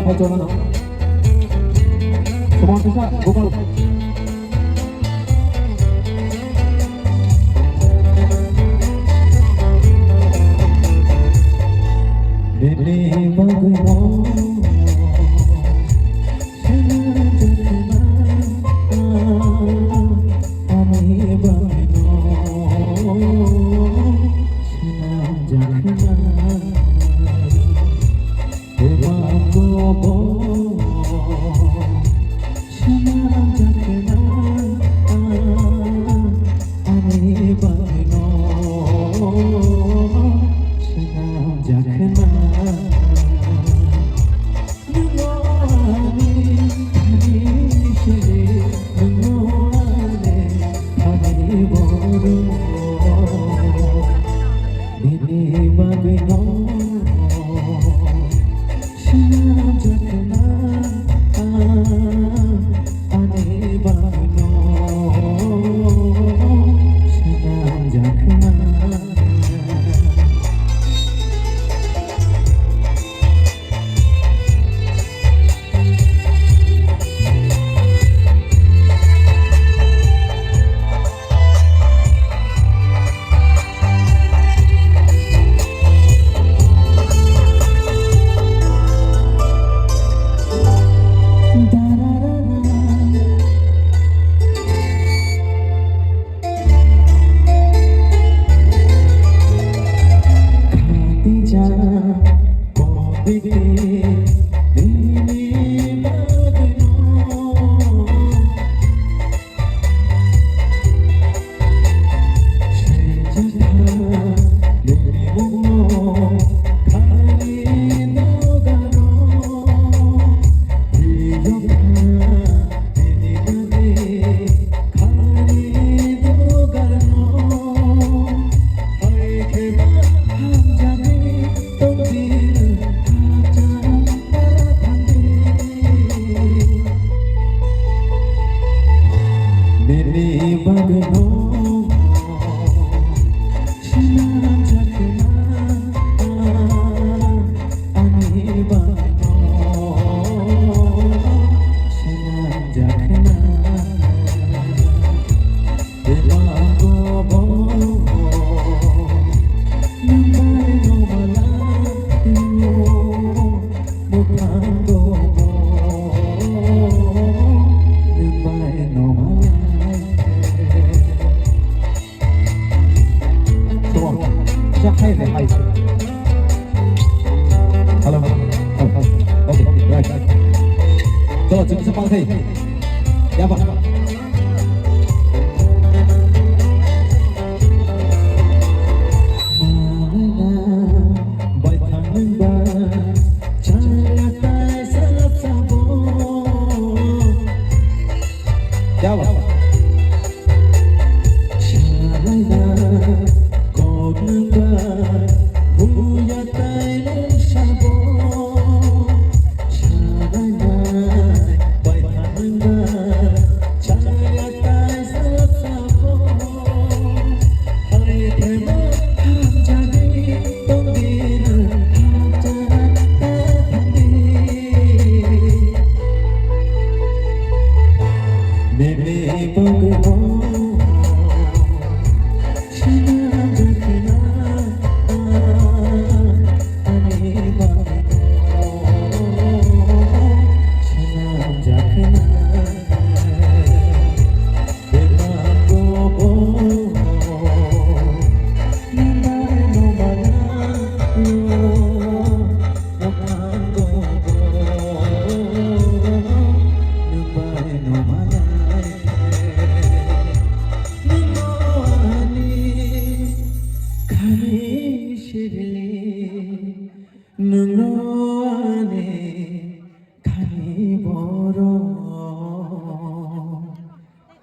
해줘는 semua bisa bukan Dili bagno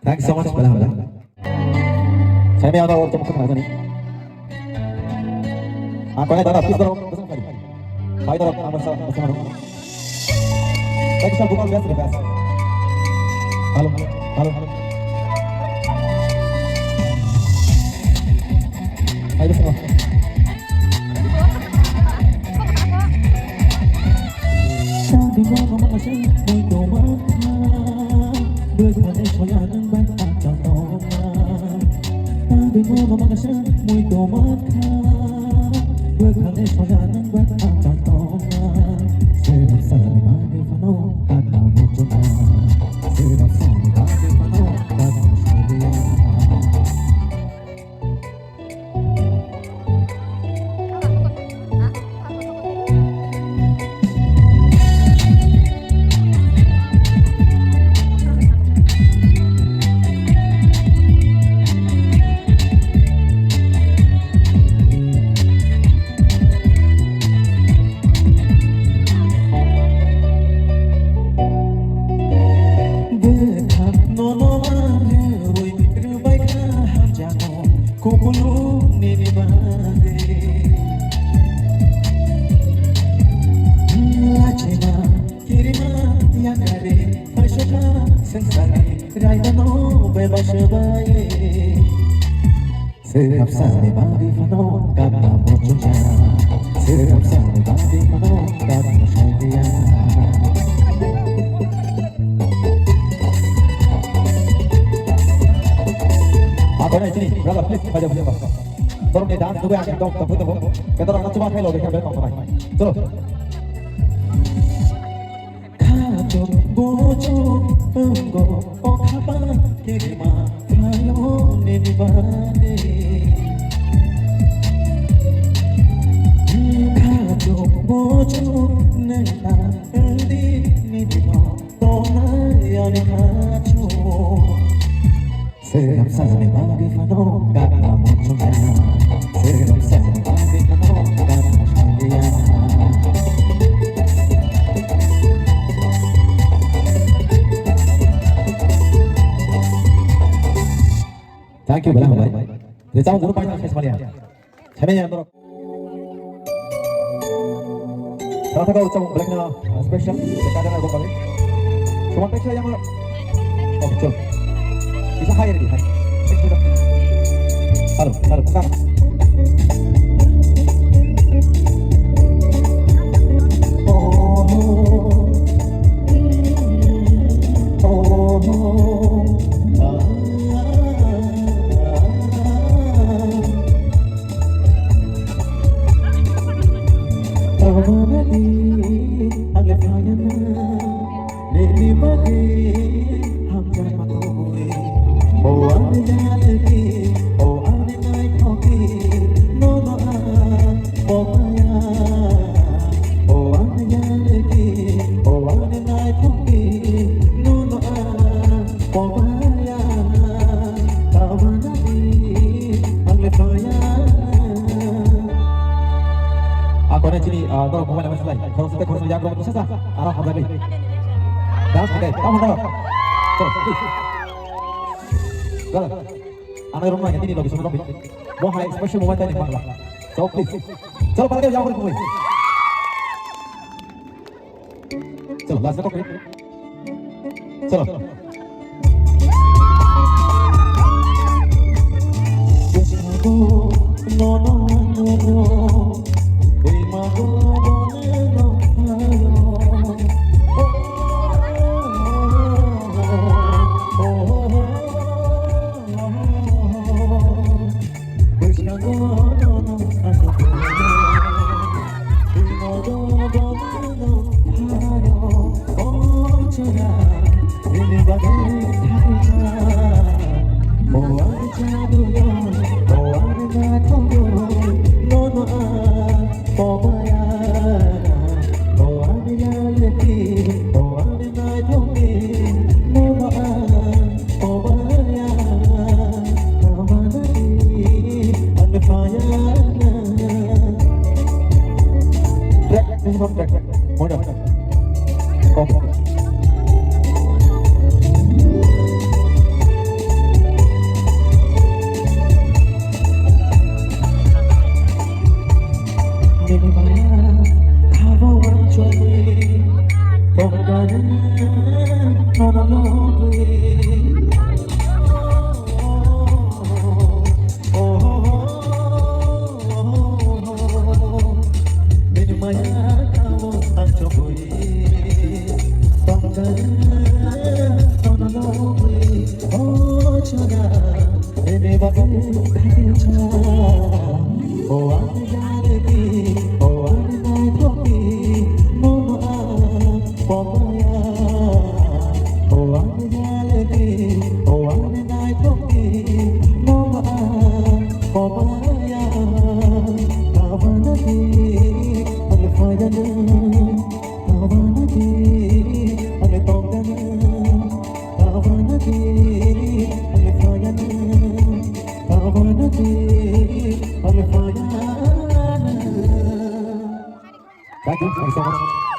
Thank you so much, Alhamdulillah. Saya ni ada orang cakap macam ni. Aku ni dah habis dah. Baik dah, amar sah, macam mana? Saya kisah bukan biasa ni biasa. Halo, halo. Ayo semua. Sambil Bekale soyanan buat akan toma Sedap sani bagi fano kata mocuma Sedap sani bagi fano kata musyria Sedap sani bagi fano kata mocuma Sedap sani bagi fano kata musyria Ako na sini, brother, please, baca baca. Tolong dia dance, tunggu akan tunggu. Kita orang cuma hello, kita berapa orang. Chalo. Kajo bojo enggo okapa kirima kayo nibade. Kajo bojo nenta endi nibino tona yani kajo. Sedap sani bagi fano kata mocuma Sedap sani bagi fano kata musyria Thank you Bala Bhai. Kita mau guru panjang semuanya. Saya yang dorong. Salah satu ucap belakangnya special. Kita ada lagu kami. Cuma pecah yang oke coba. Bisa hire di hari. Taruh, sekarang. Kalau bukan nama selai, kalau kita kurang jago itu sah, arah habis. Dah, oke, kamu tahu. So, please. Well, anak rumah yang ini lagi semua topi. Mau high special moment ini bangla. So, please. Chalo, pakai jauh dari mulai. Chalo, last topi. Chalo. No, no, no, no. Oh, Thank you so much.